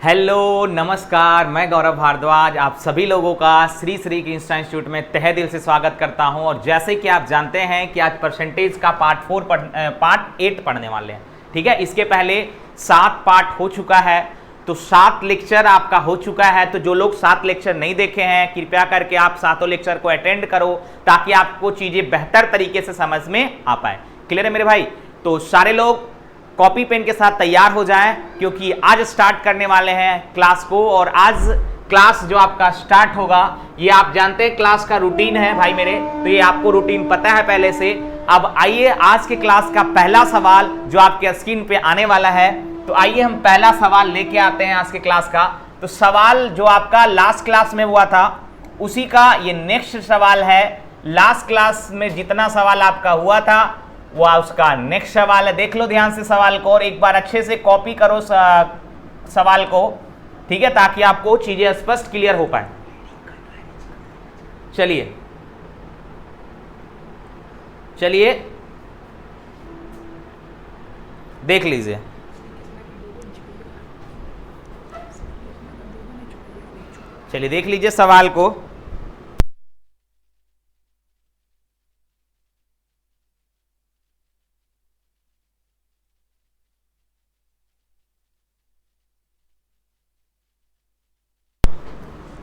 Hello नमस्कार, मैं गौरव भारद्वाज आप सभी लोगों का श्री श्री की इंस्टीट्यूट में तहे दिल से स्वागत करता हूं। और जैसे कि आप जानते हैं कि आज परसेंटेज का पार्ट 8 पढ़ने वाले हैं। ठीक है, इसके पहले 7 पार्ट हो चुका है, तो 7 लेक्चर आपका हो चुका है। तो जो लोग 7 लेक्चर नहीं देखे हैं, कृपया करके आप 7 लेक्चर को अटेंड करो ताकि आपको चीज़ें बेहतर तरीके से समझ में आ पाए। क्लियर है मेरे भाई? तो सारे लोग कॉपी पेन के साथ तैयार हो जाएं, क्योंकि आज स्टार्ट करने वाले हैं क्लास को। और आज क्लास जो आपका स्टार्ट होगा, ये आप जानते हैं क्लास का रूटीन है भाई मेरे, तो ये आपको रूटीन पता है पहले से। अब आइए आज के क्लास का पहला सवाल जो आपके स्क्रीन पे आने वाला है, तो आइए हम पहला सवाल लेके आते हैं आज के क्लास का। तो सवाल जो आपका लास्ट क्लास में हुआ था उसी का ये नेक्स्ट सवाल है। लास्ट क्लास में जितना सवाल आपका हुआ था वो उसका नेक्स्ट सवाल है। देख लो ध्यान से सवाल को और एक बार अच्छे से कॉपी करो सवाल को, ठीक है, ताकि आपको चीजें स्पष्ट क्लियर हो पाए। चलिए चलिए देख लीजिए। चलिए देख लीजिए सवाल को।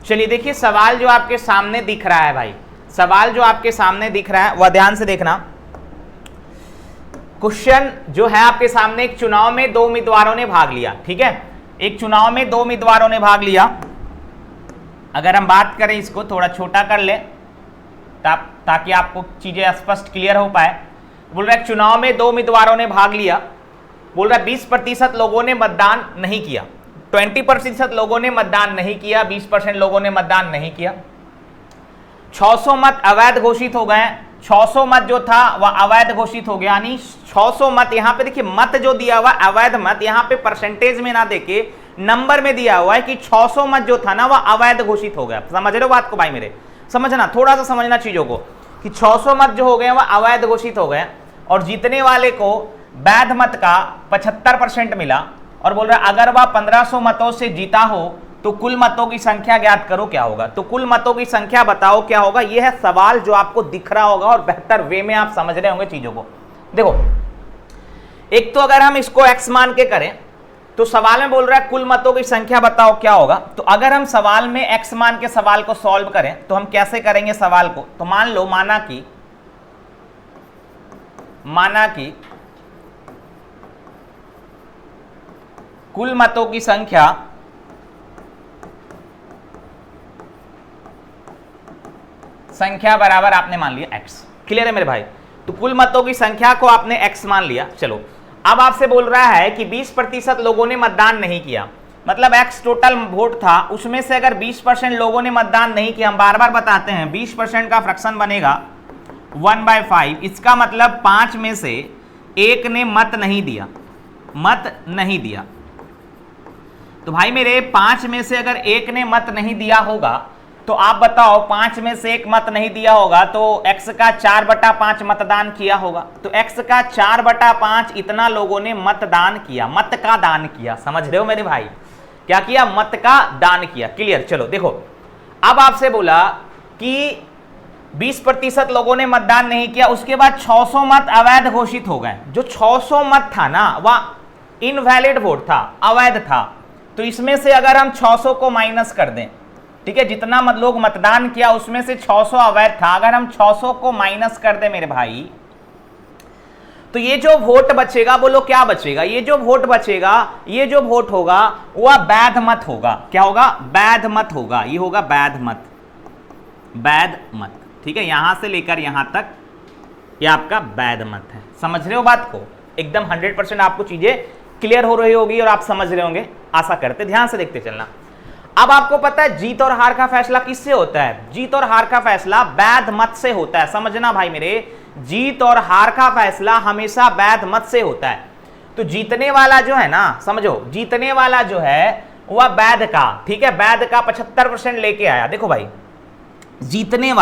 चलिए देखिए सवाल जो आपके सामने दिख रहा है भाई, सवाल जो आपके सामने दिख रहा है वह ध्यान से देखना। क्वेश्चन जो है आपके सामने, एक चुनाव में 2 उम्मीदवारों ने भाग लिया। ठीक है, एक चुनाव में 2 उम्मीदवारों ने भाग लिया। अगर हम बात करें, इसको थोड़ा छोटा कर ले ताकि आपको चीजें स्पष्ट क्लियर हो पाए। बोल रहा है चुनाव में 2 उम्मीदवारों ने भाग लिया। बोल रहा है 20% लोगों ने मतदान नहीं किया, 20% लोगों ने मतदान नहीं किया, 20% लोगों ने मतदान नहीं किया। 600 मत अवैध घोषित हो गए। 600 मत जो था वह अवैध घोषित हो गया, यानी 600 मत, यहां पे देखिए मत जो दिया हुआ अवैध मत, यहां पे परसेंटेज में ना देके नंबर में दिया हुआ है कि 600 मत जो था ना वह अवैध घोषित हो गया। समझ रहे हो बात को भाई मेरे? समझना, थोड़ा सा समझना चीजों को कि 600 मत जो हो गए वह अवैध घोषित हो गए। और जीतने वाले को वैध मत का 75% मिला। और बोल रहा है अगर वह 1500 मतों से जीता हो तो कुल मतों की संख्या ज्ञात करो क्या होगा। तो कुल मतों की संख्या बताओ क्या होगा। यह है सवाल जो आपको दिख रहा होगा और बेहतर वे में आप समझ रहे होंगे चीजों को। देखो, एक तो अगर हम इसको x मान के करें तो सवाल में बोल रहा है कुल मतों की संख्या बताओ क्या होगा। तो अगर हम सवाल में x मान के सवाल को सॉल्व करें तो हम कैसे करेंगे सवाल को। तो मान लो, माना कि कुल मतों की संख्या बराबर आपने मान लिया x। क्लियर है मेरे भाई? तो कुल मतों की संख्या को आपने x मान लिया। चलो, अब आपसे बोल रहा है कि 20% लोगों ने मतदान नहीं किया, मतलब x टोटल वोट था, उसमें से अगर 20% लोगों ने मतदान नहीं किया, हम बार बार बताते हैं 20% का फ्रैक्शन बनेगा 1/5। इसका मतलब 5 में से 1 ने मत नहीं दिया। तो भाई मेरे 5 में से अगर 1 ने मत नहीं दिया होगा तो आप बताओ 5 में से 1 मत नहीं दिया होगा तो x का 4/5 मतदान किया होगा। तो x का 4/5 इतना लोगों ने मतदान किया, मत का दान किया। समझ रहे हो मेरे भाई? क्या किया? मत का दान किया। क्लियर? चलो देखो, अब आपसे बोला कि 20% लोगों ने मतदान नहीं किया, उसके बाद 600 मत अवैध घोषित हो गए। जो 600 मत था ना वह इनवैलिड वोट था, अवैध था। तो इसमें से अगर हम 600 को माइनस कर दें, ठीक है, जितना लोग मतदान किया उसमें से 600 अवैध था, अगर हम 600 को माइनस कर दें मेरे भाई, तो ये जो वोट बचेगा, बोलो क्या बचेगा? ये जो वोट बचेगा, ये जो वोट होगा वह वैध मत होगा। क्या होगा? वैध मत होगा। ये होगा वैध मत। ठीक है, यहां से लेकर यहां तक ये आपका वैध मत है। समझ रहे हो बात को? एकदम 100% आपको चीजें क्लियर हो रही होगी और आप समझ रहे होंगे, आशा करते। ध्यान से देखते चलना। अब आपको पता है जीत और हार का फैसला किससे होता है? जीत और हार का फैसला वैध मत से होता है। समझना भाई मेरे, जीत और हार का फैसला हमेशा वैध मत से होता है। तो जीतने वाला जो है ना, समझो, जीतने वाला जो है वह वैध का, ठीक है, वैध का 75% लेके आया। देखो भाई, जीतने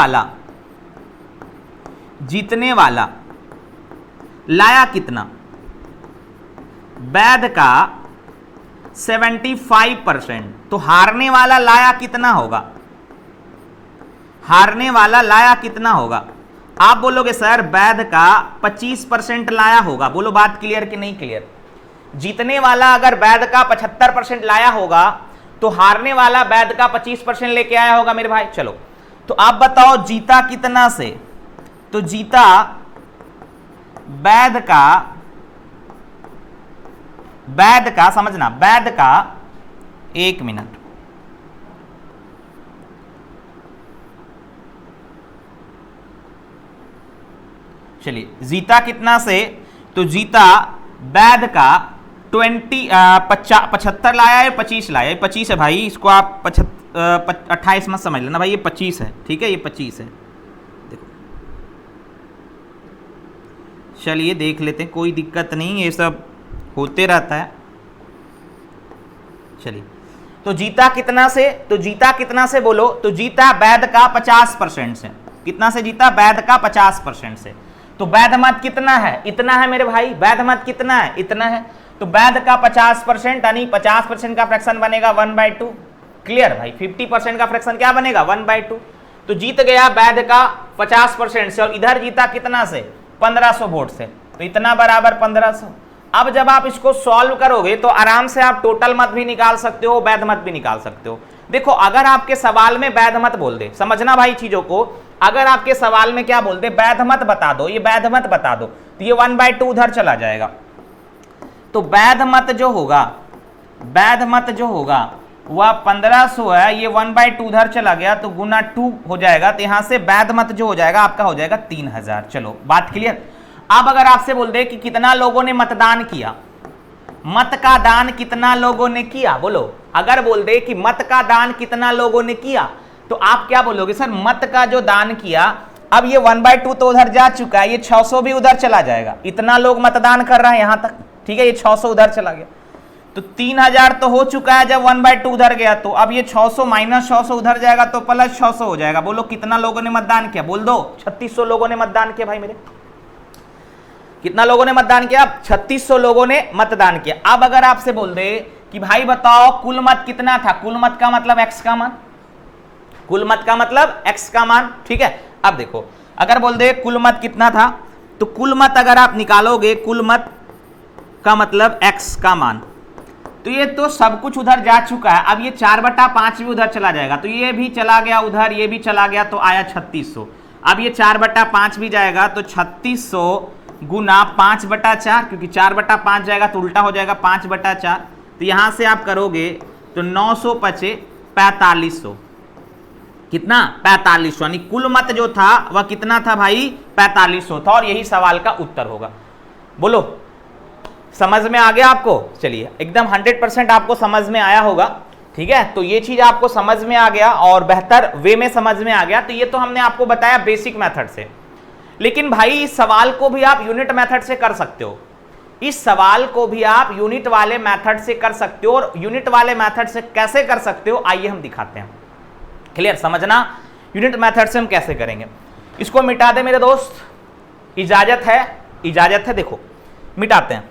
वाला लाया कितना? वैध का 75%। तो हारने वाला लाया कितना होगा? हारने वाला लाया कितना होगा? आप बोलोगे सर वैध का 25% लाया होगा। बोलो बात क्लियर कि नहीं क्लियर? जीतने वाला अगर वैध का 75% लाया होगा तो हारने वाला वैध का 25% लेके आया होगा मेरे भाई। चलो तो आप बताओ जीता कितना से? तो जीता वैध का समझना, वैध का, एक मिनट, चलिए जीता कितना से? तो जीता वैध का 75 लाया है, 25 लाया है। 25 है भाई, इसको आप 28 मत समझ लेना भाई, ये 25 है, ठीक है, ये 25 है। देखो चलिए देख लेते हैं, कोई दिक्कत नहीं, ये सब होते रहता है। चलिए तो जीता कितना से? तो जीता कितना से बोलो? तो जीता वैध का 50% से। कितना से जीता? वैध का 50% से। तो वैध मत कितना है? इतना है मेरे भाई। वैध मत कितना है? इतना है। तो वैध का 50% यानी 50% का फ्रैक्शन बनेगा 1/2। क्लियर भाई? 50% का फ्रैक्शन क्या बनेगा? 1/2। तो जीत गया वैध का 50% से, और इधर जीता कितना से? 1500 वोट से। तो इतना बराबर 1500। अब जब आप इसको सॉल्व करोगे तो आराम से आप टोटल मत भी निकाल सकते हो, वैध मत भी निकाल सकते हो। देखो अगर आपके सवाल में वैध मत बोल दे, समझना भाई चीजों को, अगर आपके सवाल में क्या बोल दे? वैध मत बता दो, ये वैध मत बता दो, तो ये 1/2 उधर चला जाएगा। तो वैध मत जो होगा, वैध मत जो होगा वह 1500 है, ये 1/2 उधर चला गया तो गुना 2 हो जाएगा। तो यहां से वैध मत जो हो जाएगा आपका हो जाएगा 3000। चलो बात क्लियर? अब अगर आपसे बोल दे कि कितना लोगों ने मतदान किया, मत का दान कितना लोगों ने किया, बोलो। अगर बोल दे कि मत का दान कितना लोगों ने किया, तो आप क्या बोलोगे? सर मत का जो दान किया, अब ये 1/2 तो उधर जा चुका है, ये 600 भी उधर चला जाएगा। इतना लोग मतदान कर रहे हैं यहां तक, ठीक है, ये 600 उधर चला गया। तो 3000 तो हो चुका है जब 1/2 उधर गया, तो अब ये 600 माइनस 600 उधर जाएगा तो प्लस 600 हो जाएगा। बोलो कितना लोगों ने मतदान किया? बोल दो। 3600 लोगों ने मतदान किया भाई मेरे। कितना लोगों ने मतदान किया? 3600 लोगों ने मतदान किया। अब अगर आपसे बोल दे कि भाई बताओ कुल मत कितना था? कुल मत का मतलब x का मान, कुल मत का मतलब x का मान, ठीक है। अब देखो अगर बोल दे कुल मत कितना था, तो कुल मत अगर आप निकालोगे, कुल मत का मतलब x का मान, तो ये तो सब कुछ उधर जा चुका है। अब ये 4/5 भी उधर चला जाएगा, तो ये भी चला गया उधर, ये भी चला गया, तो आया 3600। अब ये 4/5 भी जाएगा, तो 3600 गुना 5/4, क्योंकि 4/5 जाएगा तो उल्टा हो जाएगा 5/4। तो यहां से आप करोगे तो 900 पचे 4500। कितना? 4500। यानी कुल मत जो था वह कितना था भाई? 4500 था, और यही सवाल का उत्तर होगा। बोलो समझ में आ गया आपको? चलिए एकदम 100% आपको समझ में आया होगा, ठीक है। तो ये चीज आपको समझ में आ गया और बेहतर वे में समझ में आ गया। तो ये तो हमने आपको बताया बेसिक मेथड से, लेकिन भाई इस सवाल को भी आप यूनिट मेथड से कर सकते हो। इस सवाल को भी आप यूनिट वाले मेथड से कर सकते हो, और यूनिट वाले मेथड से कैसे कर सकते हो आइए हम दिखाते हैं। क्लियर? समझना यूनिट मेथड से हम कैसे करेंगे। इसको मिटा दे मेरे दोस्त, इजाजत है? इजाजत है। देखो मिटाते हैं।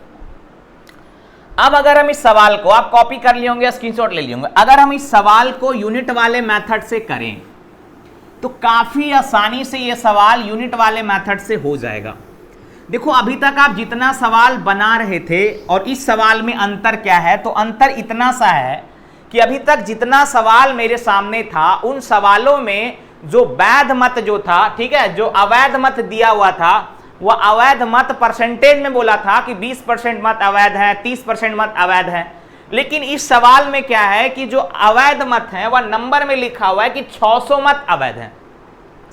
अब अगर हम इस सवाल को, आप कॉपी कर लिए होंगे, स्क्रीनशॉट ले लिए होंगे, अगर हम इस सवाल को यूनिट वाले मेथड से करें तो काफी आसानी से यह सवाल यूनिट वाले मेथड से हो जाएगा। देखो अभी तक आप जितना सवाल बना रहे थे और इस सवाल में अंतर क्या है, तो अंतर इतना सा है कि अभी तक जितना सवाल मेरे सामने था उन सवालों में जो वैध मत जो था, ठीक है, जो अवैध मत दिया हुआ था, वह अवैध मत परसेंटेज में बोला था कि 20% मत अवैध है, 30% मत अवैध है। लेकिन इस सवाल में क्या है कि जो अवैध मत है वह नंबर में लिखा हुआ है कि 600 मत अवैध है।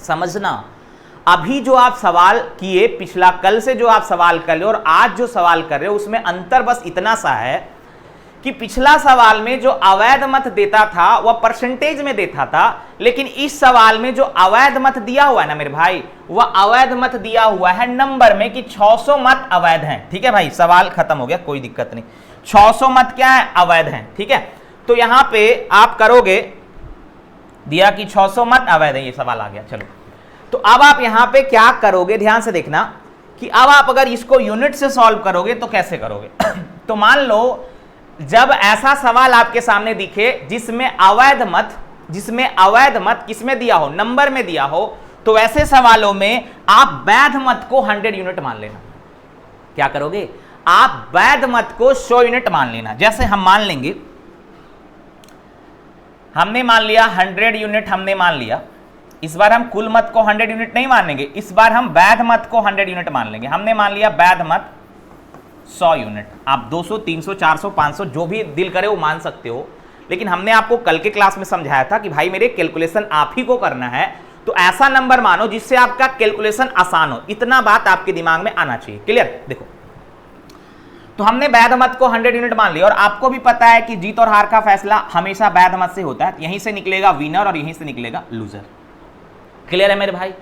समझना, अभी जो आप सवाल किए, पिछला कल से जो आप सवाल कर रहे हो और आज जो सवाल कर रहे हो, उसमें अंतर बस इतना सा है कि पिछला सवाल में जो अवैध मत देता था वह परसेंटेज में देता था, लेकिन इस सवाल में जो अवैध मत दिया हुआ है ना मेरे भाई, वह अवैध मत दिया हुआ है नंबर में कि 600 मत अवैध हैं। ठीक है भाई, सवाल खत्म हो गया, कोई दिक्कत नहीं। 600 मत क्या है? अवैध हैं। ठीक है, तो यहां पे आप करोगे, दिया कि 600 मत अवैध है, ये सवाल आ गया। चलो, तो अब आप यहां पे क्या करोगे, ध्यान से देखना कि अब आप अगर इसको यूनिट से सॉल्व करोगे तो कैसे करोगे। तो मान लो जब ऐसा सवाल आपके सामने दिखे जिसमें अवैध मत किसमें दिया हो, नंबर में दिया हो, तो ऐसे सवालों में आप वैध मत को 100 यूनिट मान लेना। क्या करोगे? आप वैध मत को 100 यूनिट मान लेना। जैसे हम मान लेंगे, हमने मान लिया 100 यूनिट, हमने मान लिया। इस बार हम कुल मत को 100 यूनिट नहीं मानेंगे, इस बार हम वैध मत को 100 यूनिट मान लेंगे। हमने मान लिया वैध मत 100 यूनिट। आप 200, 300, 400, 500 जो भी दिल करे वो मान सकते हो, लेकिन हमने आपको कल के क्लास में समझाया था कि भाई मेरे कैलकुलेशन आप ही को करना है, तो ऐसा नंबर मानो जिससे आपका कैलकुलेशन आसान हो। इतना बात आपके दिमाग में आना चाहिए। क्लियर? देखो, तो हमने वैध मत को 100 यूनिट मान लिया, और आपको भी पता है कि जीत और हार का फैसला हमेशा वैध मत से होता है। यहीं से निकलेगा विनर और यहीं से निकलेगा लूजर। क्लियर है मेरे भाई?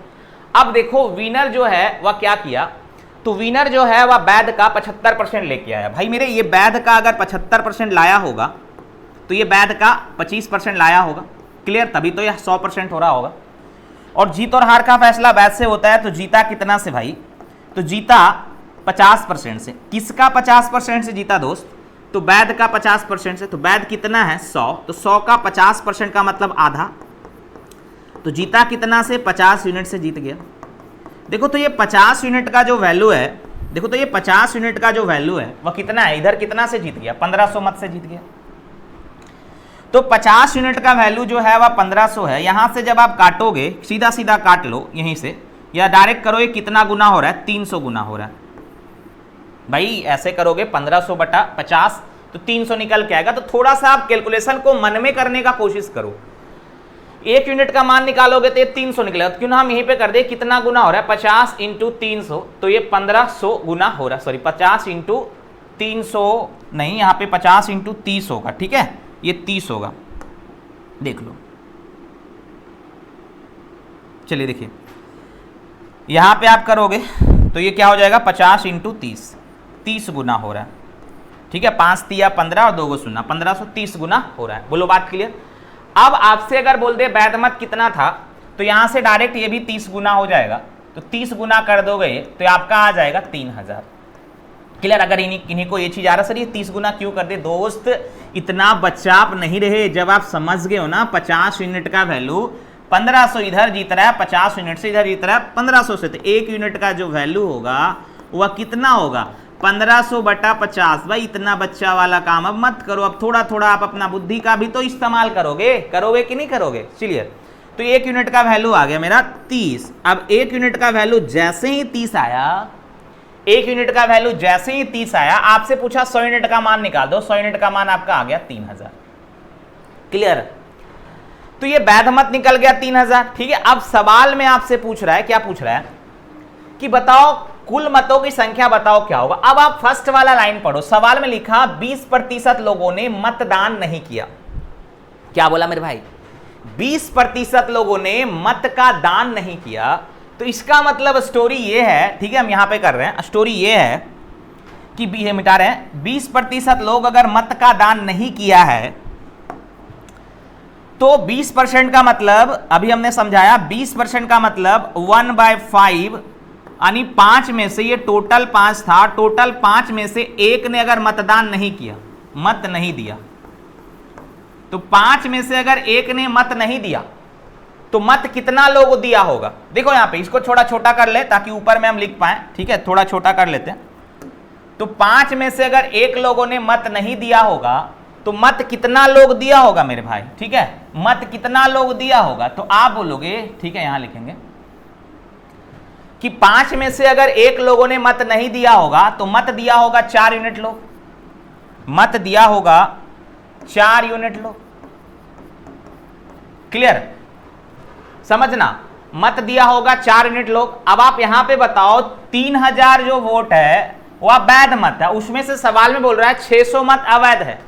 अब देखो, विनर जो है वह क्या किया, तो विनर जो है वह वैध का 75% लेके आया। भाई मेरे ये वैध का अगर 75% लाया होगा तो ये वैध का 25% लाया होगा। क्लियर? तभी तो यह 100% हो रहा होगा। और जीत और हार का फैसला वैध से होता है, तो जीता कितना से भाई? तो जीता 50% से। किसका 50% से जीता दोस्त? तो वैध का 50% से। तो वैध कितना है? 100। तो 100 का 50% का मतलब आधा। तो जीता कितना से? 50 यूनिट से जीत गया। देखो तो ये 50 यूनिट का जो वैल्यू है, देखो तो ये 50 यूनिट का जो वैल्यू है वह कितना है? इधर कितना से जीत गया? 1500 मत से जीत गया। तो 50 यूनिट का वैल्यू जो है वह 1500 है। यहां से जब आप काटोगे, सीधा सीधा काट लो यहीं से, या डायरेक्ट करो, ये कितना गुना हो रहा है? 300 गुना हो रहा है। भाई ऐसे करोगे 1500 बटा 50 तो 300 निकल के आएगा। तो थोड़ा सा आप कैलकुलेशन को मन में करने का कोशिश करो। 1 यूनिट का मान निकालोगे तो ये 300 निकलेगा। तो क्यों ना हम यहीं पे कर दे, कितना गुना हो रहा है? 50 × 300, तो ये 1500 गुना हो रहा है। सॉरी, 50 × 300 नहीं, यहाँ पे 50 × 30 होगा। ठीक है, ये 30 होगा। देख लो, चलिए देखिए, यहां पे आप करोगे तो ये क्या हो जाएगा? 50 × 30, 30 गुना हो रहा है। ठीक है, 5 तिया 15 और 2 गो 0, 1530 गुना हो रहा है। बोलो बात क्लियर? अब आपसे अगर बोल दे वैध मत कितना था, तो यहां से डायरेक्ट ये भी 30 गुना हो जाएगा। तो 30 गुना कर दोगे तो आपका आ जाएगा 3000। क्लियर? अगर इन्हीं को ये चीज आ रहा, सर ये 30 गुना क्यों कर दे? दोस्त इतना बच्चा आप नहीं रहे, जब आप समझ गए हो ना 50 यूनिट का वैल्यू 1500 इधर जीत रहा है, 50 यूनिट से इधर जीत रहा है 1500 से, तो 1 यूनिट का जो वैल्यू होगा वह कितना होगा? 1500 बटा 50। भाई इतना बच्चा वाला काम अब मत करो, अब थोड़ा थोड़ा आप अपना बुद्धि का भी तो इस्तेमाल करोगे कि नहीं करोगे? चलिए, तो 1 यूनिट का वैल्यू आ गया मेरा 30। अब 1 यूनिट का वैल्यू जैसे ही 30 आया, 1 यूनिट का वैल्यू जैसे ही 30 आया, आपसे पूछा 100 यूनिट का मान निकाल दो। 100 यूनिट का मान आपका आ गया 3000। क्लियर? तो ये वैध मत निकल गया 3000। ठीक है, अब सवाल में आपसे पूछ रहा है, क्या पूछ रहा है कि बताओ कुल मतों की संख्या बताओ क्या होगा। अब आप फर्स्ट वाला लाइन पढ़ो। सवाल में लिखा 20% लोगों ने मतदान नहीं किया। क्या बोला मेरे भाई? 20% लोगों ने मत का दान नहीं किया। तो इसका मतलब स्टोरी ये है, ठीक है, हम यहां पे कर रहे हैं, स्टोरी ये है कि बी मिटा रहे हैं, 20% लोग अगर मत का दान नहीं किया है तो 20% का मतलब, अभी हमने समझाया, 20% का मतलब 1/5, यानी 5 में से, ये टोटल 5 था, टोटल 5 में से 1 ने अगर मतदान नहीं किया, मत नहीं दिया, तो 5 में से अगर 1 ने मत नहीं दिया तो मत कितना लोग दिया होगा? देखो यहां पे, इसको थोड़ा छोटा कर ले ताकि ऊपर में हम लिख पाए। ठीक है, थोड़ा छोटा कर लेते हैं। तो 5 में से अगर 1 लोगों ने मत नहीं दिया होगा तो मत कितना लोग दिया होगा मेरे भाई? ठीक है, मत कितना लोग दिया होगा? तो आप बोलोगे, ठीक है, यहां लिखेंगे कि 5 में से अगर 1 लोगों ने मत नहीं दिया होगा तो मत दिया होगा 4 यूनिट लोग, मत दिया होगा 4 यूनिट लोग। क्लियर? समझना, मत दिया होगा 4 यूनिट लोग। अब आप यहां पे बताओ 3000 जो वोट है वह वैध मत है, उसमें से सवाल में बोल रहा है 600 मत अवैध है।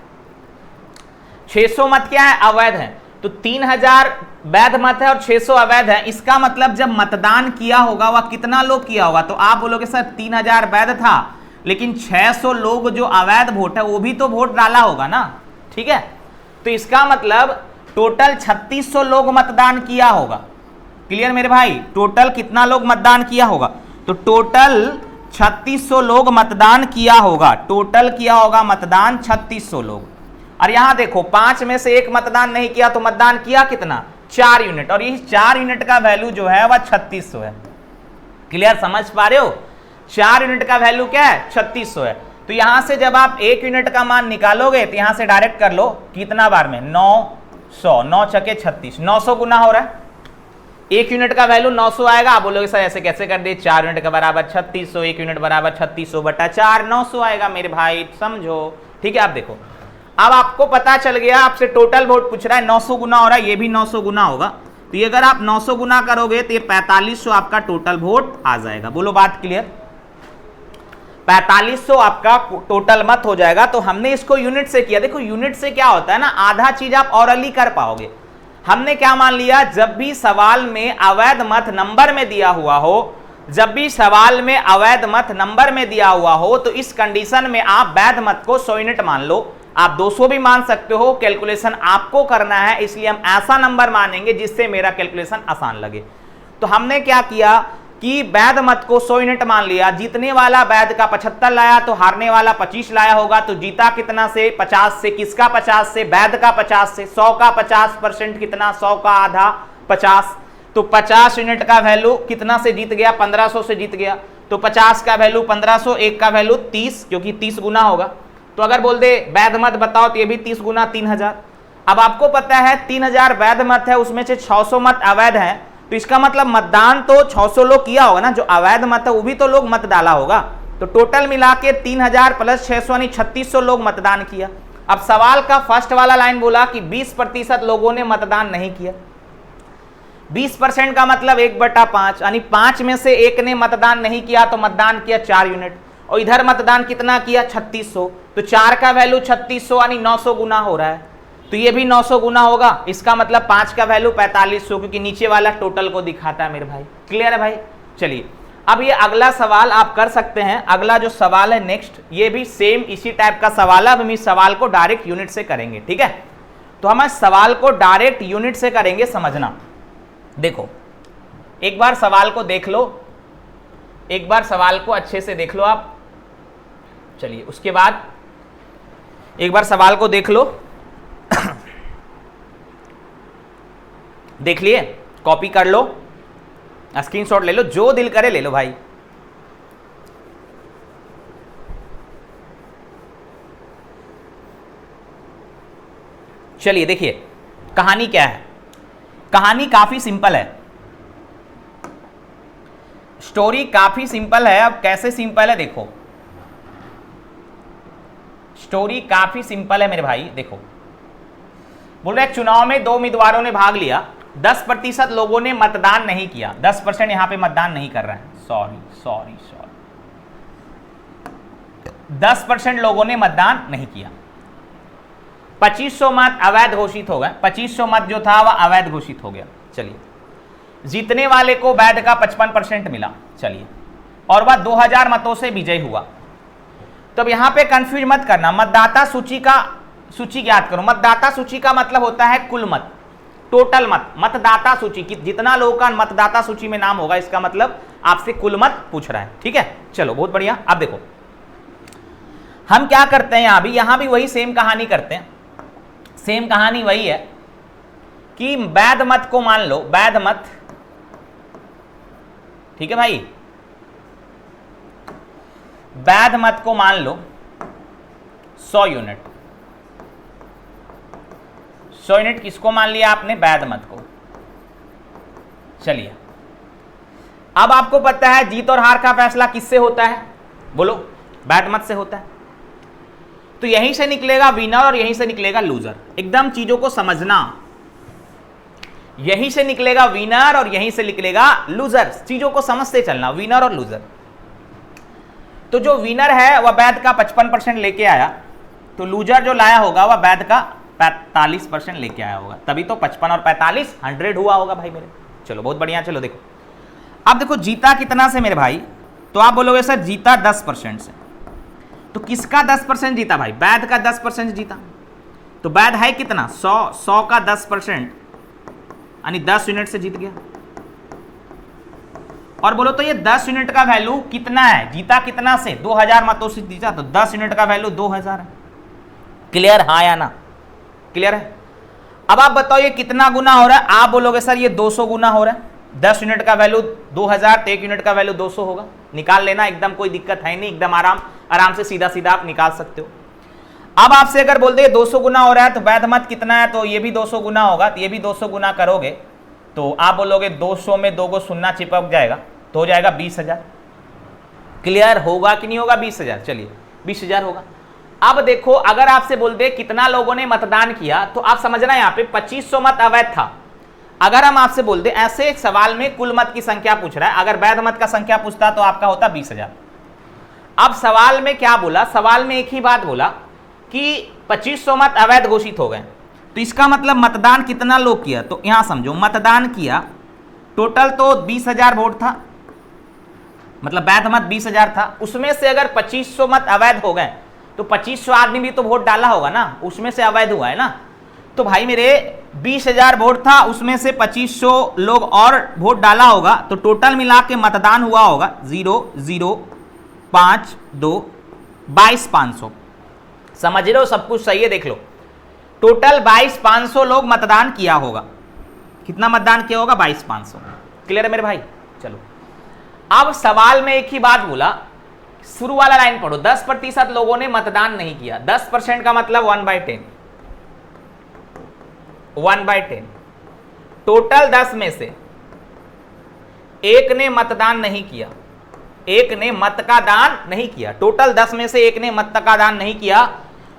600 मत क्या है? अवैध है। तो 3000 वैध मत है और 600 अवैध है। इसका मतलब जब मतदान किया होगा वह कितना लोग किया होगा? तो आप बोलोगे सर 3000 वैध था, लेकिन 600 लोग जो अवैध वोट है वो भी तो वोट डाला होगा ना। ठीक है, तो इसका मतलब टोटल 3600 लोग मतदान किया होगा। क्लियर मेरे भाई? टोटल कितना लोग मतदान किया होगा? तो टोटल 3600 लोग मतदान किया होगा, टोटल किया होगा मतदान 3600 लोग। और यहां देखो 5 में से 1 मतदान नहीं किया तो मतदान किया कितना, 4 यूनिट, और ये 4 यूनिट का वैल्यू जो है वह 3600 है। क्लियर, समझ पा रहे हो? 4 यूनिट का वैल्यू क्या है, 3600 है। तो यहां से जब आप 1 यूनिट का मान निकालोगे तो यहां से डायरेक्ट कर लो कितना बार में, 900, 9 छके 36, 900 गुना हो रहा है। 1 यूनिट का वैल्यू 900 आएगा। आप बोलोगे सर ऐसे कैसे कर दिए, 4 यूनिट का बराबर 3600, 1 यूनिट बराबर 3600 बटा 4, 900 आएगा मेरे भाई, समझो। ठीक है, आप देखो अब आपको पता चल गया, आपसे टोटल वोट पूछ रहा है, 900 गुना हो रहा है, ये भी 900 गुना होगा। तो ये अगर आप 900 गुना करोगे तो ये 4500 आपका टोटल वोट आ जाएगा। बोलो बात क्लियर, 4500 आपका टोटल मत हो जाएगा। तो हमने इसको यूनिट से किया। देखो यूनिट से क्या होता है ना, आधा चीज आप ऑरली कर पाओगे। हमने क्या मान लिया, जब भी सवाल में अवैध मत नंबर में दिया हुआ हो, जब भी सवाल में अवैध मत नंबर में दिया हुआ हो, तो इस कंडीशन में आप वैध मत को 100 यूनिट मान लो। आप 200 भी मान सकते हो, कैलकुलेशन आपको करना है, इसलिए हम ऐसा नंबर मानेंगे जिससे मेरा कैलकुलेशन आसान लगे। तो हमने क्या किया कि वैध मत को 100 यूनिट मान लिया। जीतने वाला वैध का 75 लाया तो हारने वाला 25 लाया होगा। तो जीता कितना से, 50 से। किसका 50 से, वैध का 50 से। 100 का 50% कितना, 100 का आधा 50। तो 50 यूनिट का वैल्यू कितना से जीत गया, 1500 से जीत गया। तो 50 का वैल्यू 1500, 1 का वैल्यू 30, क्योंकि 30 गुना होगा। तो अगर बोल दे वैध मत बताओ तो ये भी 30 गुना 3000। अब आपको पता है 3000 वैध मत है, उसमें से 600 मत अवैध है। तो इसका मतलब मतदान तो 600 लोग किया होगा ना, जो अवैध मत है वो भी तो लोग मत डाला होगा। तो टोटल मिला के 3000 प्लस 600 यानी 3600 लोग मतदान किया। अब सवाल का फर्स्ट वाला लाइन बोला कि 20% लोगों ने मतदान नहीं किया। 20% का मतलब 1/5, यानी 5 में से 1 ने मतदान नहीं किया तो मतदान किया 4 यूनिट। और इधर मतदान कितना किया, 3600। तो 4 का वैल्यू 3600 यानी 900 गुना हो रहा है। तो ये भी 900 गुना होगा। इसका मतलब 5 का वैल्यू 4500, क्योंकि नीचे वाला टोटल को दिखाता है मेरे भाई। क्लियर है भाई? चलिए अब ये अगला सवाल आप कर सकते हैं। अगला जो सवाल है नेक्स्ट, ये भी सेम इसी टाइप का सवाल है। अब हम इस सवाल को डायरेक्ट यूनिट से करेंगे। ठीक है, तो हम इस सवाल को डायरेक्ट यूनिट से करेंगे। समझना, देखो एक बार सवाल को देख लो, एक बार सवाल को अच्छे से देख लो आप। चलिए उसके बाद एक बार सवाल को देख लो। देख लिए, कॉपी कर लो, स्क्रीनशॉट ले लो, जो दिल करे ले लो भाई। चलिए देखिए कहानी क्या है। कहानी काफी सिंपल है, स्टोरी काफी सिंपल है। अब कैसे सिंपल है देखो, स्टोरी काफी सिंपल है मेरे भाई। देखो बोल रहे चुनाव में 2 उम्मीदवारों ने भाग लिया, 10% लोगों ने मतदान नहीं किया। 10% यहां पे मतदान नहीं कर रहे हैं, सॉरी 10% लोगों ने मतदान नहीं किया। 2500 मत अवैध घोषित हो गए। 2500 मत जो था वह अवैध घोषित हो गया। चलिए जीतने वाले को वैध का 55% मिला। चलिए, और वह 2000 मतों से विजयी हुआ। तो अब यहां पे कंफ्यूज मत करना, मतदाता सूची ज्ञात करो। मतदाता सूची का मतलब होता है कुल मत, टोटल मत। मतदाता सूची की जितना लोगों का मतदाता सूची में नाम होगा, इसका मतलब आपसे कुल मत पूछ रहा है। ठीक है, चलो बहुत बढ़िया। अब देखो हम क्या करते हैं, यहां भी वही सेम कहानी करते हैं। सेम कहानी वही है कि वैध मत को मान लो, वैध मत। ठीक है भाई, वैध मत को मान लो 100 यूनिट। 100 यूनिट किसको मान लिया आपने, वैध मत को। चलिए अब आपको पता है जीत और हार का फैसला किससे होता है, बोलो, वैध मत से होता है। तो यहीं से निकलेगा विनर और यहीं से निकलेगा लूजर। एकदम चीजों को समझना, यहीं से निकलेगा विनर और यहीं से निकलेगा लूजर। चीजों को समझते चलना, विनर और लूजर। तो जो विनर है वह वैध का 55% लेके आया, तो लूजर जो लाया होगा वह वैध का 45% लेके आया होगा। तभी तो 55 और 45 100 हुआ होगा भाई मेरे। चलो बहुत बढ़िया। चलो देखो, अब देखो जीता कितना से मेरे भाई, तो आप बोलोगे सर जीता 10% से। तो किसका 10% जीता भाई, वैध का 10% जीता। तो वैध है कितना, 100 का 10% यानी 10 यूनिट से जीत गया। और बोलो तो ये 10 यूनिट का वैल्यू कितना है, जीता कितना से, 2000 मतों से जीता, तो 10 यूनिट का वैल्यू 2000 है। क्लियर, हाँ या ना, क्लियर है। अब आप बताओ ये कितना गुना हो रहा है, आप बोलोगे सर ये 200 गुना हो रहा है। 10 यूनिट का वैल्यू 2000 तो 1 यूनिट का वैल्यू 200 होगा, निकाल लेना, एकदम कोई दिक्कत है नहीं, एकदम आराम से सीधा सीधा आप निकाल सकते हो। अब आपसे अगर बोलते हैं 200 गुना हो रहा है तो वैध मत कितना है, तो ये भी 200 गुना होगा, तो ये भी 200 गुना करोगे तो आप बोलोगे 200 में 2 को शून्य चिपक जाएगा तो हो जाएगा 20,000। क्लियर होगा कि नहीं होगा, 20,000, चलिए 20,000 होगा। अब देखो अगर आपसे बोल दे कितना लोगों ने मतदान किया, तो आप समझना यहाँ पे 2500 मत अवैध था। अगर हम आपसे बोल दे ऐसे सवाल में कुल मत की संख्या पूछ रहा है, अगर वैध मत का संख्या पूछता तो आपका होता 20,000। अब सवाल में क्या बोला, सवाल में एक ही बात बोला कि 2500 मत अवैध घोषित हो गए, तो इसका मतलब मतदान कितना लोग किया, तो यहां समझो मतदान किया टोटल तो 20,000 वोट था, मतलब वैध मत 20,000 था, उसमें से अगर 2500 मत अवैध हो गए तो 2500 आदमी भी तो वोट डाला होगा ना, उसमें से अवैध हुआ है ना। तो भाई मेरे 20,000 वोट था, उसमें से 2500 लोग और वोट डाला होगा, तो टोटल मिला के मतदान हुआ होगा 0,052 22,500। समझ रहे हो, सब कुछ सही है, देख लो टोटल 22,500 लोग मतदान किया होगा। कितना मतदान किया होगा, 22,500। क्लियर है मेरे भाई। चलो अब सवाल में एक ही बात बोला, शुरू वाला लाइन पढ़ो, 10% लोगों ने मतदान नहीं किया। 10% का मतलब 1/10, 1/10। टोटल 10 में से एक ने मतदान नहीं किया, एक ने मत का दान नहीं किया, टोटल 10 में से एक ने मत का दान नहीं किया,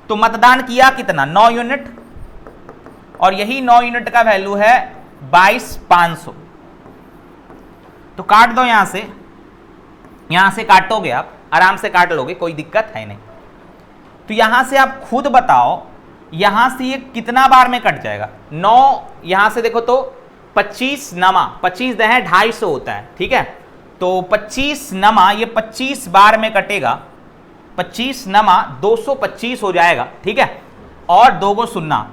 तो मतदान किया कितना, 9 यूनिट, और यही 9 यूनिट का वैल्यू है 22,500। तो काट दो, यहां से काटोगे आप, आराम से काट लोगे, कोई दिक्कत है नहीं। तो यहां से आप खुद बताओ, यहां से ये कितना बार में कट जाएगा, 9, यहां से देखो तो 25 नमा 25 दे 250 होता है, ठीक है, तो 25 नमा ये 25 बार में कटेगा, 25 नमा 225 हो जाएगा, ठीक है, और 2 को शून्य,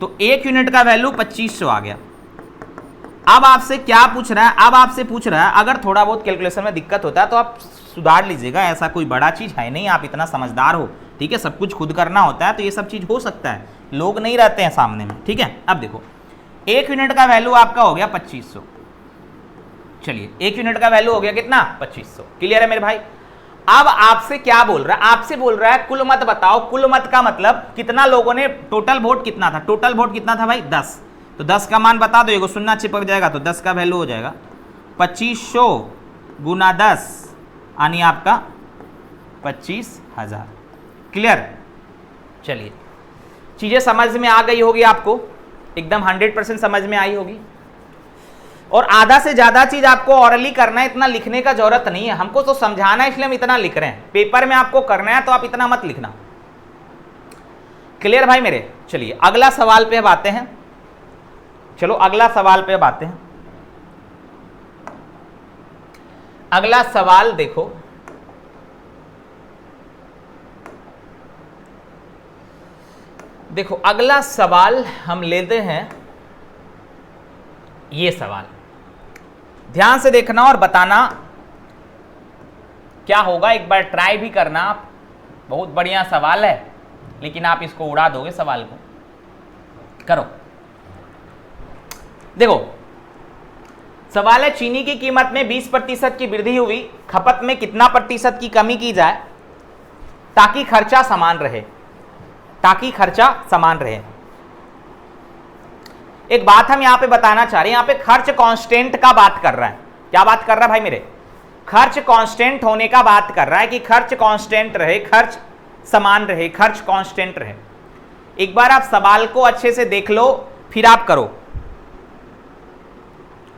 तो 1 यूनिट का वैल्यू 2500 आ गया। अब आपसे क्या पूछ रहा है, अब आपसे पूछ रहा है, अगर थोड़ा बहुत कैलकुलेशन में दिक्कत होता है तो आप सुधार लीजिएगा, ऐसा कोई बड़ा चीज है नहीं, आप इतना समझदार हो, ठीक है, सब कुछ खुद करना होता है, तो ये सब चीज हो सकता है, लोग नहीं रहते हैं सामने में, ठीक है। अब देखो 1 यूनिट का वैल्यू आपका हो गया 2500, चलिए 1 यूनिट का वैल्यू हो गया कितना, 2500। क्लियर है मेरे भाई। अब आपसे क्या बोल रहा है, आपसे बोल रहा है कुल मत बताओ। कुल मत का मतलब कितना लोगों ने, टोटल वोट कितना था, टोटल वोट कितना था भाई 10, तो 10 का मान बता दो, एगो शून्य चिपक जाएगा, तो 10 का वैल्यू हो जाएगा 2500 गुना 10 यानी आपका 25,000। क्लियर, चलिए चीजें समझ में आ गई होगी आपको, एकदम 100% समझ में आई होगी। और आधा से ज्यादा चीज आपको ऑरली करना है, इतना लिखने का जरूरत नहीं है, हमको तो समझाना है इसलिए हम इतना लिख रहे हैं, पेपर में आपको करना है तो आप इतना मत लिखना। क्लियर भाई मेरे। चलिए अगला सवाल पे अब आते हैं, चलो अगला सवाल पे अब आते हैं। अगला सवाल देखो, देखो अगला सवाल हम लेते हैं, ये सवाल ध्यान से देखना और बताना क्या होगा, एक बार ट्राई भी करना आप। बहुत बढ़िया सवाल है, लेकिन आप इसको उड़ा दोगे सवाल को। करो, देखो सवाल है, चीनी की कीमत में 20% की वृद्धि हुई, खपत में कितना प्रतिशत की कमी की जाए ताकि खर्चा समान रहे, ताकि खर्चा समान रहे। एक बात हम यहां पे बताना चाह रहे हैं, यहां पे खर्च कांस्टेंट का बात कर रहा है। क्या बात कर रहा है भाई मेरे, खर्च कांस्टेंट होने का बात कर रहा है कि खर्च कांस्टेंट रहे, खर्च समान रहे, खर्च कांस्टेंट रहे। एक बार आप सवाल को अच्छे से देख लो, फिर आप करो।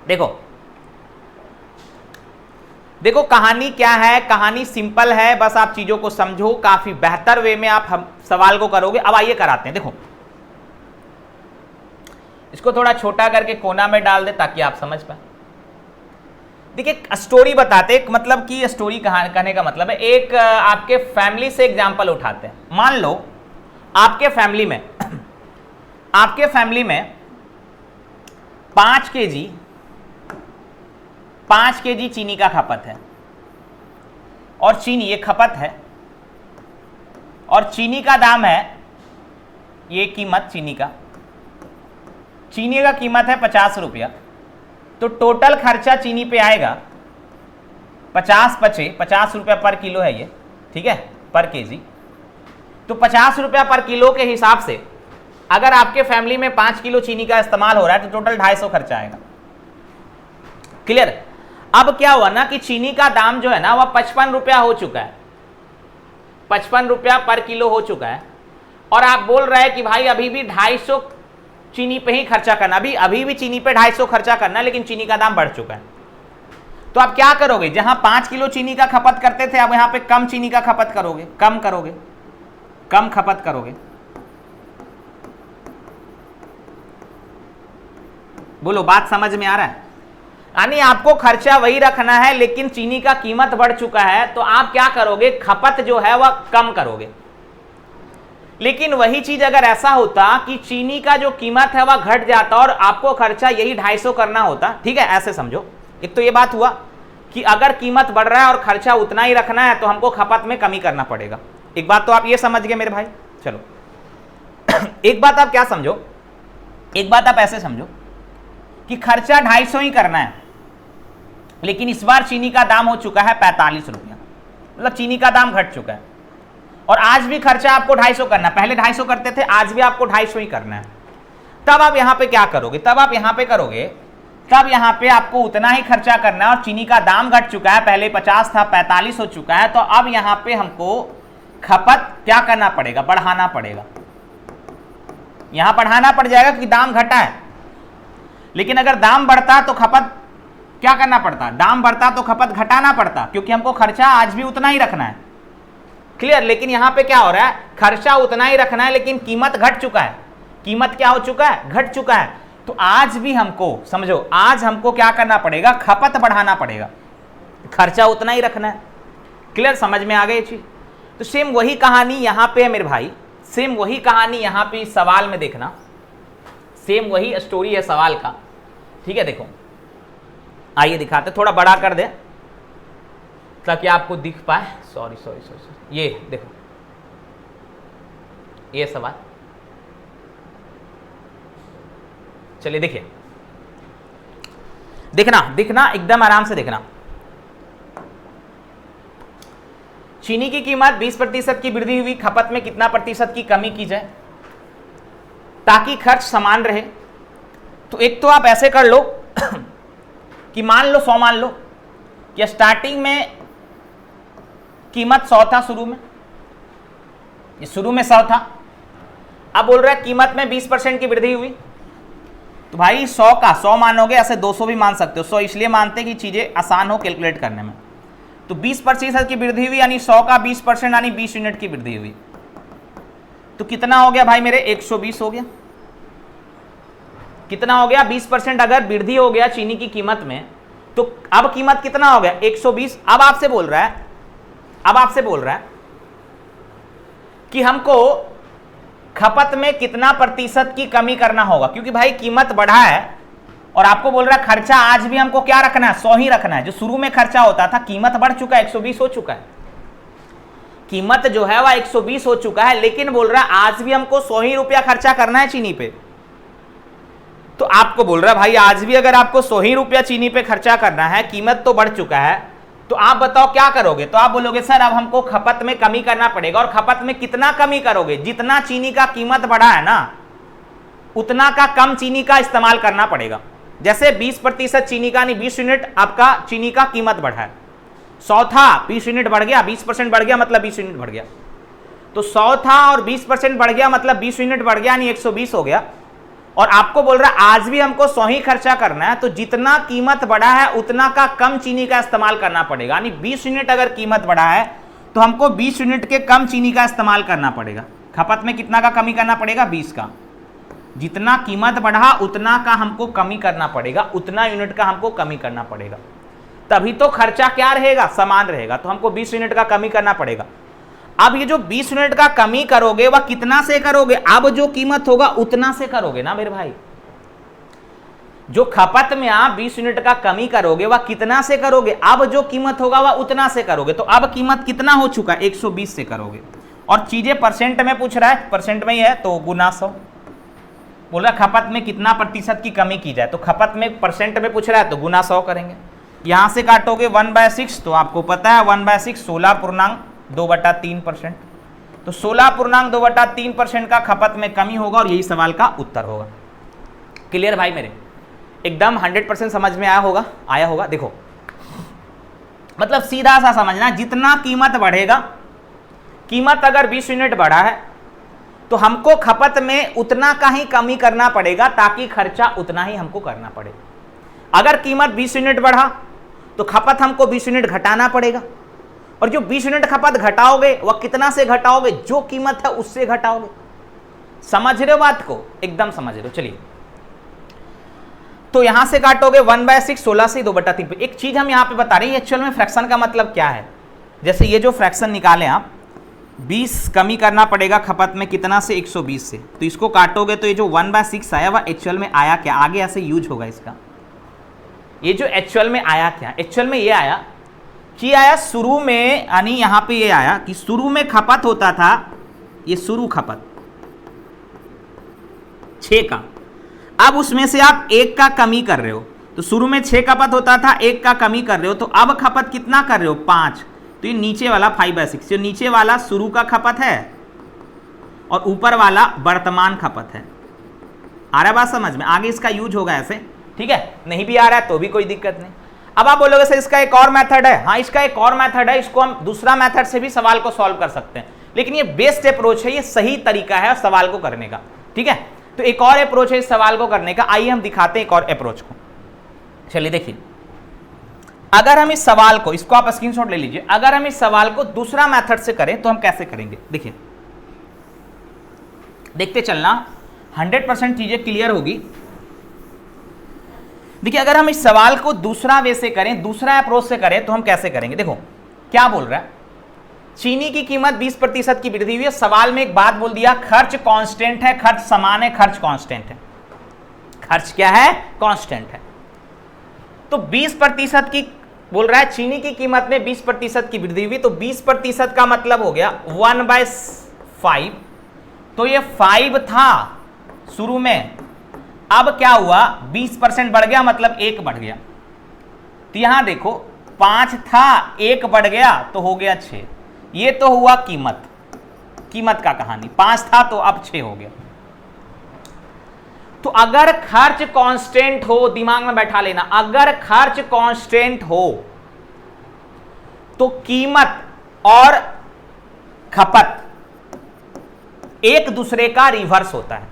देखो देखो कहानी क्या है, कहानी सिंपल है, बस आप चीजों को समझो, काफी बेहतर वे में आप हम सवाल को करोगे। अब आइए कराते हैं। देखो इसको थोड़ा छोटा करके कोना में डाल दे ताकि आप समझ पाए। देखिए स्टोरी बताते, एक मतलब कि स्टोरी कहने का मतलब है, एक आपके फैमिली से एग्जांपल उठाते हैं। मान लो आपके फैमिली में 5 kg 5 केजी चीनी का खपत है, और चीनी ये खपत है, और चीनी का दाम है, ये कीमत चीनी का कीमत है 50 रुपया। तो टोटल खर्चा चीनी पे आएगा 50 रुपया पर किलो है ये, ठीक है, पर केजी। तो 50 रुपया पर किलो के हिसाब से अगर आपके फैमिली में 5 किलो चीनी का इस्तेमाल हो रहा है तो टोटल 250 खर्चा आएगा। क्लियर? अब क्या हुआ ना कि चीनी का दाम जो है ना वह 55 रुपया हो चुका है, 55 रुपया पर किलो हो चुका है, और आप बोल रहे हैं कि भाई अभी भी 250 चीनी पे ही खर्चा करना, अभी भी चीनी पे 250 खर्चा करना, लेकिन चीनी का दाम बढ़ चुका है। तो आप क्या करोगे? जहां 5 किलो चीनी का खपत करते थे, अब यहां पे कम चीनी का खपत करोगे, कम खपत करोगे। बोलो, बात समझ में आ रहा है? यानी आपको खर्चा वही रखना है, लेकिन चीनी का कीमत बढ़ चुका है, तो आप क्या करोगे? खपत जो है वह कम करोगे। लेकिन वही चीज अगर ऐसा होता कि चीनी का जो कीमत है वह घट जाता और आपको खर्चा यही 250 करना होता, ठीक है, ऐसे समझो। एक तो ये बात हुआ कि अगर कीमत बढ़ रहा है और खर्चा उतना ही रखना है तो हमको खपत में कमी करना पड़ेगा। एक बात तो आप ये समझ गए मेरे भाई। चलो एक बात आप क्या समझो, एक बात आप ऐसे समझो कि खर्चा 250 ही करना है, लेकिन इस बार चीनी का दाम हो चुका है 45 रुपया, मतलब चीनी का दाम घट चुका है, और आज भी खर्चा आपको 250 करना है। पहले 250 करते थे, आज भी आपको 250 ही करना है। तब आप यहां पे क्या करोगे? तब यहां पे आपको उतना ही खर्चा करना है, और चीनी का दाम घट चुका है, पहले 50 था 45 हो चुका है, तो अब यहां पे हमको खपत क्या करना पड़ेगा? बढ़ाना पड़ेगा। यहां बढ़ाना पड़ जाएगा क्योंकि दाम घटा है, लेकिन अगर दाम बढ़ता तो खपत क्या करना पड़ता? दाम बढ़ता तो खपत घटाना पड़ता, क्योंकि हमको खर्चा आज भी उतना ही रखना है। क्लियर? लेकिन यहां पे क्या हो रहा है? खर्चा उतना ही रखना है, लेकिन कीमत घट चुका है। कीमत क्या हो चुका है? घट चुका है। तो आज भी हमको समझो, आज हमको क्या करना पड़ेगा? खपत बढ़ाना पड़ेगा, खर्चा उतना ही रखना है। क्लियर? समझ में आ गई चीज? तो सेम वही कहानी यहां पे है मेरे भाई, सेम वही कहानी यहां पे इस सवाल में देखना, सेम वही स्टोरी है सवाल का। ठीक है, देखो आइए दिखाते, थोड़ा बड़ा कर दे ताकि आपको दिख पाए। सॉरी, ये देखो, ये सवाल, चलिए देखिए, दिखना एकदम आराम से देखना। चीनी की कीमत 20% की वृद्धि हुई, खपत में कितना प्रतिशत की कमी की जाए ताकि खर्च समान रहे? तो एक तो आप ऐसे कर लो कि मान लो 100, मान लो कि स्टार्टिंग में कीमत 100 था, शुरू में 100 था, अब बोल रहा है कीमत में 20% की वृद्धि हुई। तो भाई 100 का 100 मानोगे, ऐसे 200 भी मान सकते हो। 100 इसलिए मानते हैं कि चीजें आसान हो कैलकुलेट करने में। तो 20% की वृद्धि हुई, यानी 100 का 20% यानी 20 यूनिट की वृद्धि हुई। तो कितना हो गया भाई मेरे? 120 हो गया। कितना हो गया? 20% अगर वृद्धि हो गया चीनी की कीमत में, तो अब कीमत कितना हो गया? 120। अब आपसे बोल रहा है कि हमको खपत में कितना प्रतिशत की कमी करना होगा, क्योंकि भाई कीमत बढ़ा है और आपको बोल रहा है खर्चा आज भी हमको क्या रखना है? 100 ही रखना है। जो शुरू में खर्चा होता था, कीमत बढ़ चुका है, 120 हो चुका है, कीमत जो है वह 120 हो चुका है, लेकिन बोल रहा है आज भी हमको 100 ही रुपया खर्चा करना है चीनी पे। तो आपको बोल रहा है भाई आज भी अगर आपको 100 ही रुपया चीनी पे खर्चा करना है, कीमत तो बढ़ चुका है, तो आप बताओ क्या करोगे? तो आप बोलोगे सर अब हमको खपत में कमी करना पड़ेगा। और खपत में कितना कमी करोगे? जितना चीनी का कीमत बढ़ा है ना, उतना का कम चीनी का इस्तेमाल करना पड़ेगा। जैसे 20% चीनी का, नहीं 20 यूनिट आपका चीनी का कीमत बढ़ा है, 100 था 20 यूनिट बढ़ गया, 20% बढ़ गया मतलब 20 यूनिट बढ़ गया। तो 100 था और 20% बढ़ गया मतलब 20 यूनिट बढ़ गया, यानी 120 हो गया। और आपको बोल रहा है आज भी हमको 100 ही खर्चा करना है, तो जितना कीमत बढ़ा है उतना का कम चीनी का इस्तेमाल करना पड़ेगा। यानी 20 यूनिट अगर कीमत बढ़ा है तो हमको 20 यूनिट के कम चीनी का इस्तेमाल करना पड़ेगा। खपत में कितना का कमी करना पड़ेगा? 20 का। जितना कीमत बढ़ा उतना का हमको कमी करना पड़ेगा, उतना यूनिट का हमको कमी करना पड़ेगा, तभी तो खर्चा क्या रहेगा? समान रहेगा। तो हमको 20 यूनिट का कमी करना पड़ेगा। अब ये जो 20 यूनिट का कमी करोगे वह कितना से करोगे? अब जो कीमत होगा उतना से करोगे ना मेरे भाई। जो खपत में आप 20 यूनिट का कमी करोगे वह कितना से करोगे, अब जो कीमत होगा वह उतना से करोगे। तो अब कीमत कितना हो चुका है, 120 से करोगे। और चीजें परसेंट में पूछ रहा है, परसेंट में ही है तो गुना 100। बोल रहा खपत में कितना प्रतिशत की कमी की जाए, तो खपत में परसेंट में पूछ रहा है तो गुना 100 करेंगे। यहां से काटोगे 1/6, तो आपको पता है 1/6 16.2/3%। तो 16.2/3% का खपत में कमी होगा और यही सवाल का उत्तर होगा। क्लियर भाई मेरे, एकदम 100% समझ में आया होगा। देखो मतलब सीधा सा समझना, जितना कीमत बढ़ेगा, कीमत अगर 20 यूनिट बढ़ा है तो हमको खपत में उतना का ही कमी करना पड़ेगा ताकि खर्चा उतना ही हमको करना पड़े। अगर कीमत 20 यूनिट बढ़ा तो खपत हमको 20 यूनिट घटाना पड़ेगा, और जो 20 यूनिट खपत घटाओगे वह कितना से घटाओगे, जो कीमत है उससे घटाओगे। समझ रहे हो बात को, एकदम समझ रहे हो। चलिए तो यहां से काटोगे 1/6 16 से 2/3। एक चीज हम यहां पे बता रहे हैं, एक्चुअल में फ्रैक्शन का मतलब क्या है। जैसे ये जो फ्रैक्शन निकाले आप, 20 कमी करना पड़ेगा खपत में कितना से, 120 से, तो इसको काटोगे तो ये जो 1/6 आया वह एक्चुअल में आया क्या, आगे ऐसे यूज होगा इसका। ये जो एक्चुअल में आया क्या, एक्चुअल में ये आया कि आया शुरू में, यानी यहां पे ये आया कि शुरू में खपत होता था, ये शुरू खपत 6 का, अब उसमें से आप 1 का कमी कर रहे हो। तो शुरू में 6 खपत होता था, 1 का कमी कर रहे हो, तो अब खपत कितना कर रहे हो, 5। तो ये नीचे वाला 5/6, जो नीचे वाला शुरू का खपत है और ऊपर वाला वर्तमान खपत है। आ रहा है बात समझ में, आगे इसका यूज होगा ऐसे, ठीक है। नहीं भी आ रहा है तो भी कोई दिक्कत नहीं। अब आप बोलोगे सर इसका एक और मेथड है, हाँ इसका एक और मेथड है, इसको हम दूसरा मेथड से भी सवाल को सॉल्व कर सकते हैं, लेकिन ये बेस्ट अप्रोच है, ये सही तरीका है सवाल को करने का, ठीक है। तो एक और अप्रोच है इस सवाल को करने का, आइए हम दिखाते हैं एक और अप्रोच को। चलिए देखिए, अगर हम इस सवाल को, इसको आप स्क्रीनशॉट ले लीजिए, अगर हम इस सवाल को दूसरा मेथड से करें तो हम कैसे करेंगे, देखिए देखते चलना, 100% चीजें क्लियर होगी। देखिए अगर हम इस सवाल को दूसरा वे से करें, दूसरा अप्रोच से करें तो हम कैसे करेंगे। देखो क्या बोल रहा है, चीनी की कीमत 20% की वृद्धि हुई है। सवाल में एक बात बोल दिया, खर्च कांस्टेंट है, खर्च समान है, खर्च कांस्टेंट है। खर्च क्या है, कांस्टेंट है। तो 20% की बोल रहा है, चीनी की कीमत में 20% की वृद्धि हुई, तो 20% का मतलब हो गया 1/5। तो ये 5 था शुरू में, अब क्या हुआ 20% बढ़ गया, मतलब 1 बढ़ गया। तो यहां देखो 5 था, 1 बढ़ गया तो हो गया 6। ये तो हुआ कीमत का कहानी, 5 था तो अब 6 हो गया। तो अगर खर्च कांस्टेंट हो, दिमाग में बैठा लेना, अगर खर्च कांस्टेंट हो तो कीमत और खपत एक दूसरे का रिवर्स होता है।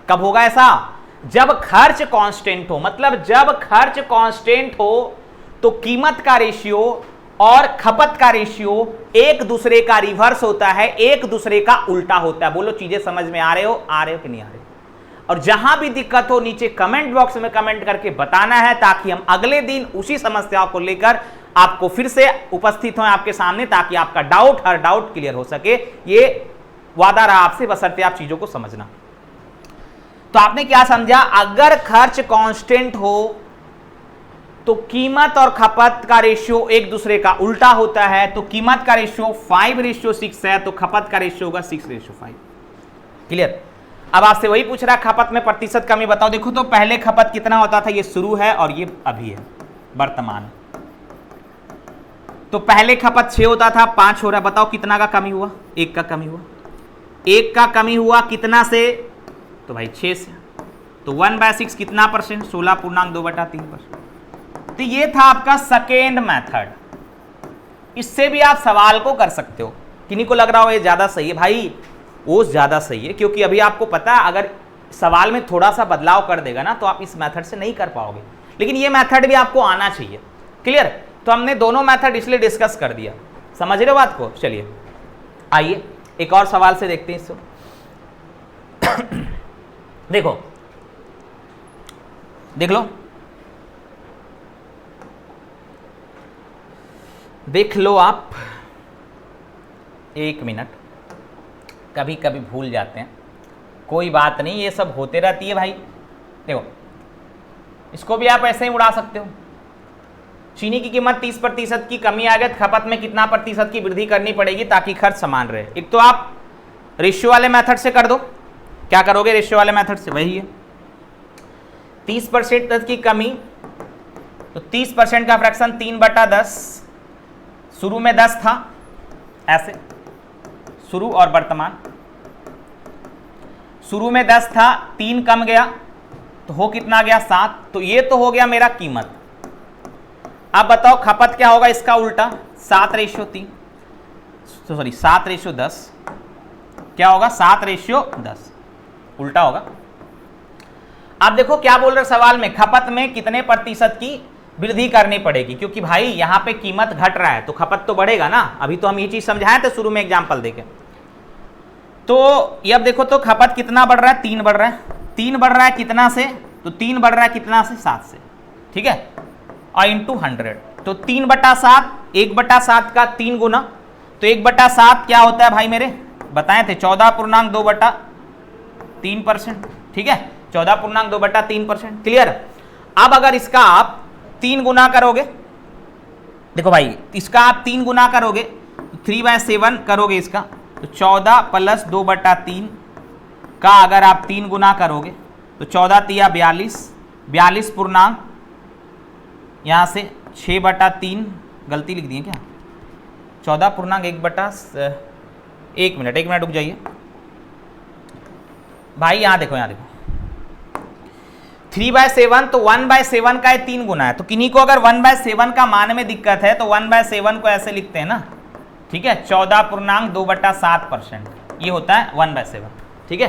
कब होगा ऐसा, जब खर्च कांस्टेंट हो, मतलब जब खर्च कांस्टेंट हो तो कीमत का रेशियो और खपत का रेशियो एक दूसरे का रिवर्स होता है, एक दूसरे का उल्टा होता है। बोलो चीजें समझ में आ रहे हो कि नहीं आ रहे हो। और जहां भी दिक्कत हो नीचे कमेंट बॉक्स में कमेंट करके बताना है, ताकि हम अगले दिन उसी समस्या को लेकर आपको फिर से उपस्थित हों आपके सामने, ताकि आपका हर डाउट क्लियर हो सके। ये वादा रहा आपसे, बशर्ते आप चीजों को समझना। तो आपने क्या समझा, अगर खर्च कांस्टेंट हो तो कीमत और खपत का रेशियो एक दूसरे का उल्टा होता है। तो कीमत का रेशियो 5:6 है, तो खपत का रेशियो होगा 6:5। क्लियर। अब आपसे वही पूछ रहा है, खपत में प्रतिशत कमी बताओ। देखो तो पहले खपत कितना होता था, ये शुरू है और ये अभी है वर्तमान। तो पहले खपत 6 होता था, 5 हो रहा है। बताओ कितना का कमी हुआ, 1 का कमी हुआ। 1 का कमी हुआ कितना से, तो भाई 6 से। तो 1/6 कितना परसेंट, 16.2/3%। तो ये था आपका सेकेंड मेथड। इससे भी आप सवाल को कर सकते हो। किन्हीं को लग रहा हो ये ज्यादा सही है, भाई वो ज्यादा सही है, क्योंकि अभी आपको पता है अगर सवाल में थोड़ा सा बदलाव कर देगा ना तो आप इस मेथड से नहीं कर पाओगे, लेकिन ये मेथड भी आपको आना चाहिए। क्लियर। तो हमने दोनों मेथड इसलिए डिस्कस कर दिया, समझ रहे हो बात को। चलिए आइए एक और सवाल से देखते हैं इसको। देखो देख लो, देख लो आप, 1 मिनट, कभी कभी भूल जाते हैं, कोई बात नहीं, ये सब होते रहती है भाई। देखो इसको भी आप ऐसे ही उड़ा सकते हो। चीनी की कीमत 30% की कमी आ गई, खपत में कितना प्रतिशत की वृद्धि करनी पड़ेगी ताकि खर्च समान रहे। एक तो आप रेशियो वाले मेथड से कर दो। क्या करोगे रेशियो वाले मेथड से? वही है 30% की कमी, तो 30% का फ्रैक्शन 3/10, शुरू में 10 था, ऐसे शुरू और वर्तमान। शुरू में 10 था, 3 कम गया तो हो कितना गया? 7। तो ये तो हो गया मेरा कीमत। अब बताओ खपत क्या होगा इसका उल्टा? 7/3, सॉरी 7/10। क्या होगा? 7/10 उल्टा होगा। अब देखो क्या बोल रहे सवाल में, खपत में कितने प्रतिशत की वृद्धि करनी पड़ेगी, क्योंकि भाई यहां पे कीमत घट रहा है तो खपत तो बढ़ेगा ना। अभी तो हम ये चीज समझाए थे शुरू में एग्जांपल देके। तो ये अब देखो तो खपत कितना बढ़ रहा है? 3 बढ़ रहा है। 3 बढ़ रहा है कितना से? तो 3 बढ़ रहा है कितना से? 7 से, ठीक है, और इंटू 100। तो 3/7, 1/7 का 3 गुना, तो 1/7 क्या होता है भाई मेरे? बताए थे 14.2/3%, ठीक है, 14.2/3%। क्लियर? अब अगर इसका आप 3 गुना करोगे, देखो भाई इसका आप 3 गुना करोगे, 3/7 करोगे इसका, तो 14 + 2/3 का अगर आप 3 गुना करोगे तो 14 तिया 42, 42 पूर्णांक यहाँ से 6/3, गलती लिख दी है क्या? 14.1 एक मिनट रुक जाइए भाई, यहाँ देखो 3/7, तो 1/7 का 3 गुना है। तो किन्हीं को अगर 1/7 का मान में दिक्कत है तो 1/7 को ऐसे लिखते हैं ना, ठीक है, 14.2/7%, ये होता है 1/7, ठीक है,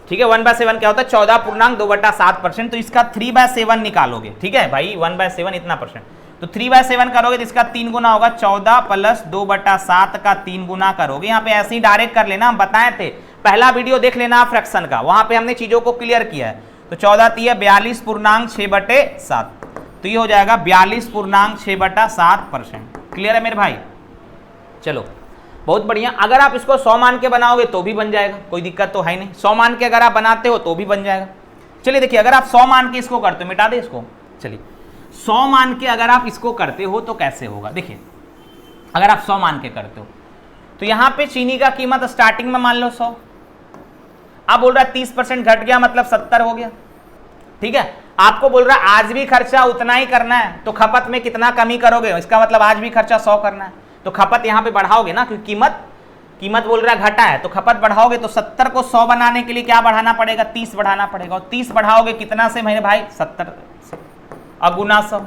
ठीक है। 1/7 क्या होता है? 14.2/7%। तो इसका 3/7 निकालोगे, ठीक है भाई, 1/7 इतना परसेंट, तो 3/7 करोगे तो इसका 3 गुना होगा। 14 + 2/7 का 3 गुना करोगे। यहाँ पे ऐसे ही डायरेक्ट कर लेना, हम बताए थे, पहला वीडियो देख लेना फ्रैक्शन का, वहां पे हमने चीजों को क्लियर किया है। तो 14 तिया 42.6/7, तो ये हो जाएगा 42.6/7%। क्लियर है मेरे भाई? चलो बहुत बढ़िया। अगर आप इसको 100 मान के बनाओगे तो भी बन जाएगा, कोई दिक्कत तो है नहीं। 100 मान के अगर आप बनाते हो तो भी बन जाएगा। चलिए देखिए, अगर आप 100 मान के इसको करते हो, मिटा दे इसको। चलिए 100 मान के अगर आप इसको करते हो तो कैसे होगा? देखिए अगर आप 100 मान के करते हो तो यहाँ पे चीनी का कीमत स्टार्टिंग में मान लो 100, अब बोल रहा है 30% घट गया मतलब 70 हो गया, ठीक है। आपको बोल रहा है आज भी खर्चा उतना ही करना है, तो खपत में कितना कमी करोगे? इसका मतलब आज भी खर्चा 100 करना है, तो खपत यहाँ पे बढ़ाओगे ना, क्योंकि कीमत बोल रहा है घटा है, तो खपत बढ़ाओगे। तो 70 को 100 बनाने के लिए क्या बढ़ाना पड़ेगा? 30 बढ़ाना पड़ेगा, और 30 बढ़ाओगे कितना से मेरे भाई? 70 और गुना 100।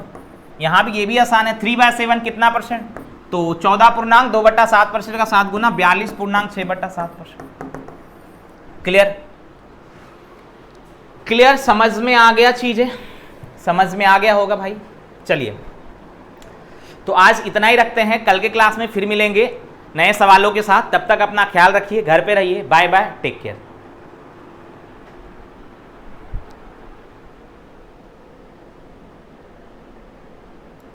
यहाँ भी ये भी आसान है, 3/7 कितना परसेंट? तो 14.2/7% का 7 गुना 42.6/7%। क्लियर? क्लियर? समझ में आ गया? चीजें समझ में आ गया होगा भाई। चलिए तो आज इतना ही रखते हैं, कल के क्लास में फिर मिलेंगे नए सवालों के साथ। तब तक अपना ख्याल रखिए, घर पे रहिए। Bye bye, take care.